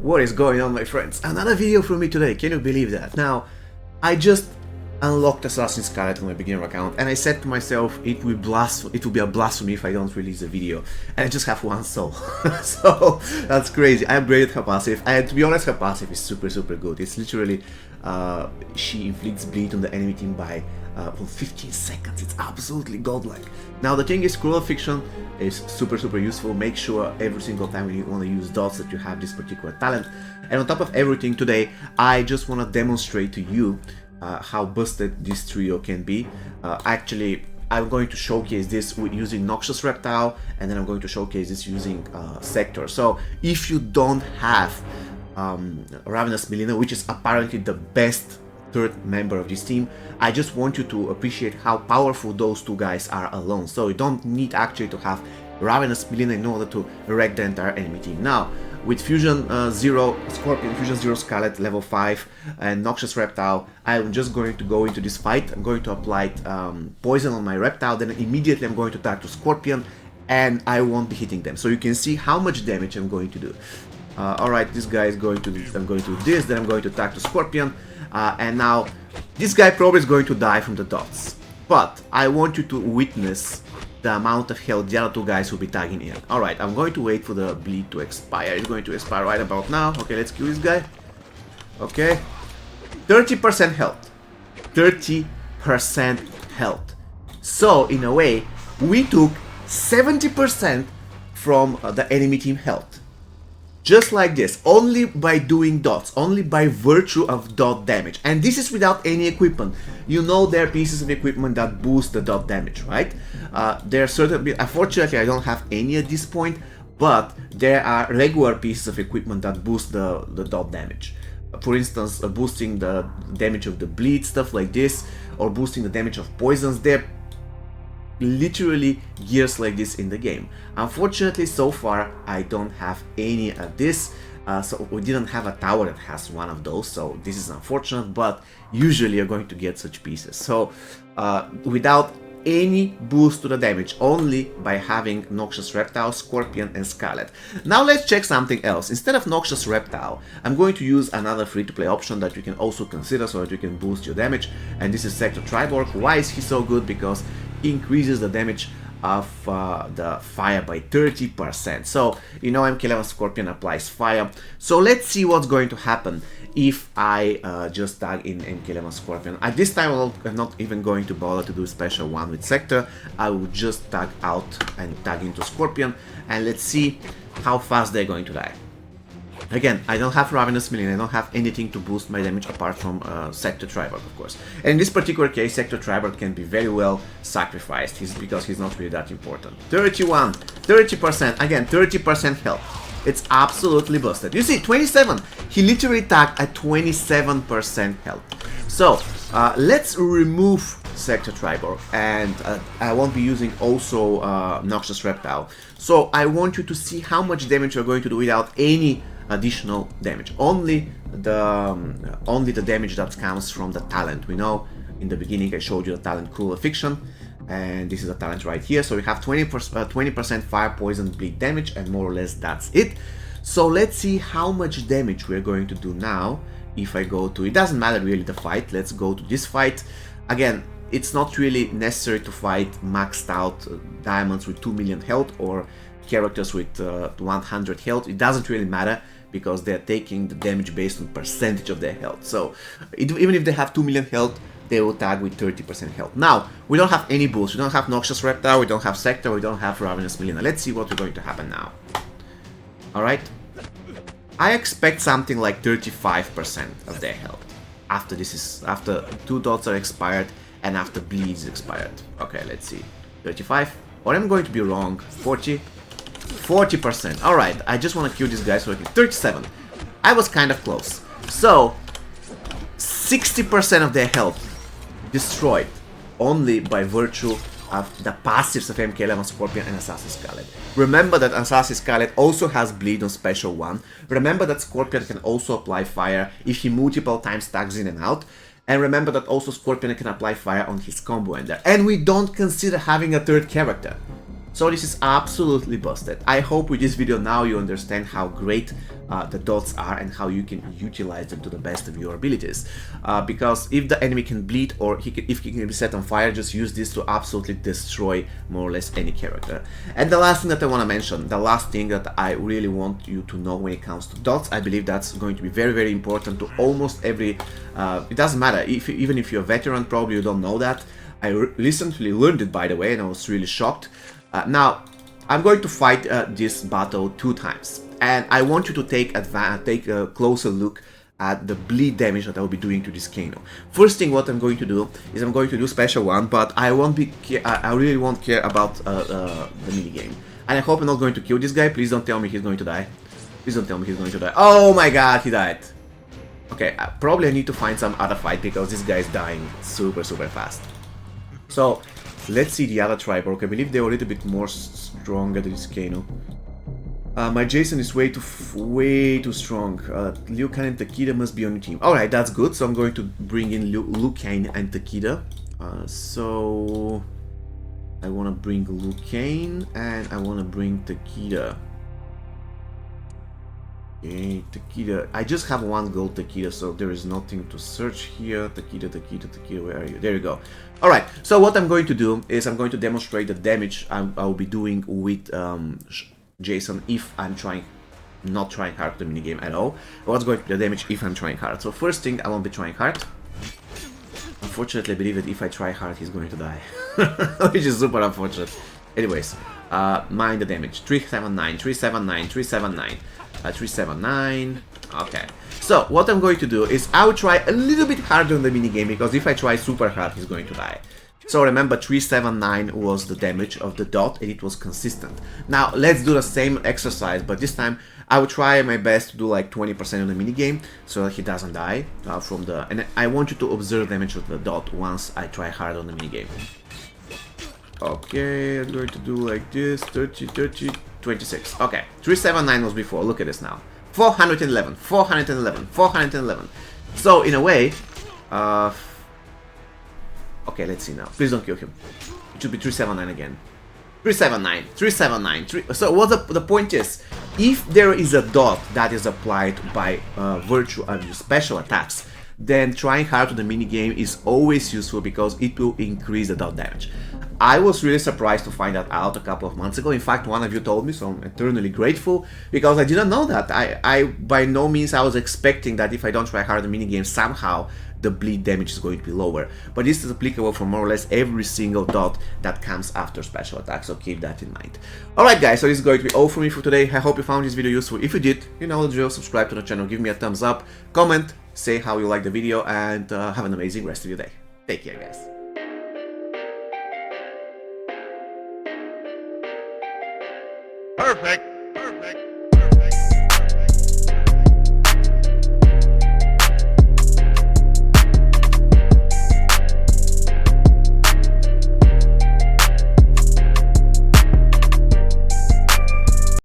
What is going on, my friends? Another video from me today, can you believe that? Now, I just unlocked Assassin's Scarlet on my beginner account and I said to myself it will be a blasphemy if I don't release a video, and I just have one soul. So that's crazy. I upgraded her passive, and to be honest, her passive is super good. It's literally she inflicts bleed on the enemy team by for 15 seconds. It's absolutely godlike. Now the thing is, Cruel Affliction is super useful. Make sure every single time when you want to use dots that you have this particular talent. And on top of everything, today I just want to demonstrate to you how busted this trio can be. Actually, I'm going to showcase this with using Noxious Reptile, and then I'm going to showcase this using Sector. So if you don't have Ravenous Melina, which is apparently the best third member of this team, I just want you to appreciate how powerful those two guys are alone. So you don't need actually to have Ravenous Melina in order to wreck the entire enemy team. Now, with Fusion 0 Scorpion, Fusion 0 Scarlet level 5 and Noxious Reptile, I'm just going to go into this fight. I'm going to apply poison on my Reptile, then immediately I'm going to attack to Scorpion, and I won't be hitting them. So you can see how much damage I'm going to do. Alright, this guy is going to do, I'm going to do this, then I'm going to attack to Scorpion, and now this guy probably is going to die from the dots. But I want you to witness the amount of health the other two guys will be tagging in. Alright, I'm going to wait for the bleed to expire. It's going to expire right about now. Okay, let's kill this guy. Okay. 30% health. 30% health. So, in a way, we took 70% from the enemy team health. Just like this, only by doing dots, only by virtue of dot damage. And this is without any equipment. You know there are pieces of equipment that boost the dot damage, right? There are certain, unfortunately I don't have any at this point, but there are regular pieces of equipment that boost the dot damage. For instance, boosting the damage of the bleed, stuff like this, or boosting the damage of poisons. There literally gears like this in the game. Unfortunately, so far I don't have any of this, so we didn't have a tower that has one of those, so this is unfortunate, but usually you're going to get such pieces. So without any boost to the damage, only by having Noxious Reptile, Scorpion and Scarlet. Now let's check something else. Instead of Noxious Reptile, I'm going to use another free-to-play option that you can also consider so that you can boost your damage, and this is Sector Triborg. Why is he so good? Because he increases the damage of the fire by 30%. So, you know, M11 Scorpion applies fire. So let's see what's going to happen if I just tag in MK11 Scorpion. At this time, I'm not even going to bother to do special one with Sector. I will just tag out and tag into Scorpion, and let's see how fast they're going to die. Again, I don't have Ravenous Melina, I don't have anything to boost my damage apart from Sector Triborg, of course. And in this particular case, Sector Triborg can be very well sacrificed, because he's not really that important. 31, 30%, again, 30% health. It's absolutely busted. You see, 27, he literally tagged at 27% health. So, let's remove Sector Triborg, and I won't be using also Noxious Reptile. So, I want you to see how much damage you're going to do without any additional damage. Only the damage that comes from the talent. We know in the beginning I showed you the talent Cruel Affliction, and this is a talent right here. So we have 20% fire, poison, bleed damage, and more or less that's it. So let's see how much damage we're going to do now. If I go to, it doesn't matter really the fight, let's go to this fight. Again, it's not really necessary to fight maxed out diamonds with 2 million health or characters with 100 health. It doesn't really matter, because they're taking the damage based on percentage of their health. So even if they have 2 million health, they will tag with 30% health. Now, we don't have any boost. We don't have Noxious Reptile, we don't have Sector, we don't have Ravenous Melina. Let's see what's going to happen now. Alright. I expect something like 35% of their health. After 2 dots are expired and after bleed is expired. Okay, let's see. 35. Or I'm going to be wrong. 40%. Alright, I just want to kill this guy so I can. 37. I was kind of close. So, 60% of their health destroyed only by virtue of the passives of MK11 Scorpion and Assassin's Scarlet. Remember that Assassin's Scarlet also has bleed on special 1. Remember that Scorpion can also apply fire if he multiple times tags in and out. And remember that also Scorpion can apply fire on his combo ender. And we don't consider having a third character. So this is absolutely busted. I hope with this video now you understand how great the dots are and how you can utilize them to the best of your abilities. Because if the enemy can bleed or if he can be set on fire, just use this to absolutely destroy more or less any character. And the last thing that I want to mention, the last thing that I really want you to know when it comes to dots, I believe that's going to be very, very important to almost every, it doesn't matter, even if you're a veteran, probably you don't know that. I recently learned it, by the way, and I was really shocked. Now, I'm going to fight this battle 2 times, and I want you to take a closer look at the bleed damage that I will be doing to this Kano. First thing what I'm going to do is I'm going to do special one, but I really won't care about the minigame. And I hope I'm not going to kill this guy. Please don't tell me he's going to die. Please don't tell me he's going to die. Oh my god, he died. Okay, probably I need to find some other fight because this guy is dying super, super fast. So, let's see the other Triborg. I believe they're a little bit more stronger than this Kano. My Jason is way too strong. Liu Kang and Takeda must be on your team. Alright, that's good. So I'm going to bring in Liu Kang and Takeda. So I want to bring Liu Kang and I want to bring Takeda. Okay, Takeda. I just have 1 gold Takeda, so there is nothing to search here. Takeda, where are you? There you go. Alright, so what I'm going to do is I'm going to demonstrate the damage I'll be doing with Jason if I'm not trying hard the minigame at all. What's going to be the damage if I'm trying hard? So first thing, I won't be trying hard. Unfortunately, I believe that if I try hard, he's going to die. Which is super unfortunate. Anyways, mind the damage. 379, 379, 379, 379. Okay. So, what I'm going to do is I will try a little bit harder on the minigame, because if I try super hard, he's going to die. So remember, 379 was the damage of the dot, and it was consistent. Now, let's do the same exercise, but this time I will try my best to do like 20% of the minigame, so that he doesn't die from the... And I want you to observe damage of the dot once I try hard on the minigame. Okay, I'm going to do like this, 30, 30, 26. Okay, 379 was before, look at this now. 411, 411, 411. So, in a way... Okay, let's see now. Please don't kill him. It should be 379 again. 379, 379, So what the point is, if there is a dot that is applied by virtue of your special attacks, then trying hard to the minigame is always useful because it will increase the dot damage. I was really surprised to find that out a couple of months ago. In fact, one of you told me, so I'm eternally grateful, because I didn't know that. I by no means I was expecting that if I don't try hard the minigame, somehow the bleed damage is going to be lower. But this is applicable for more or less every single dot that comes after special attacks, so keep that in mind. Alright guys, so this is going to be all for me for today. I hope you found this video useful. If you did, you know the drill, subscribe to the channel, give me a thumbs up, comment, say how you like the video, and have an amazing rest of your day. Take care guys. Perfect. Perfect.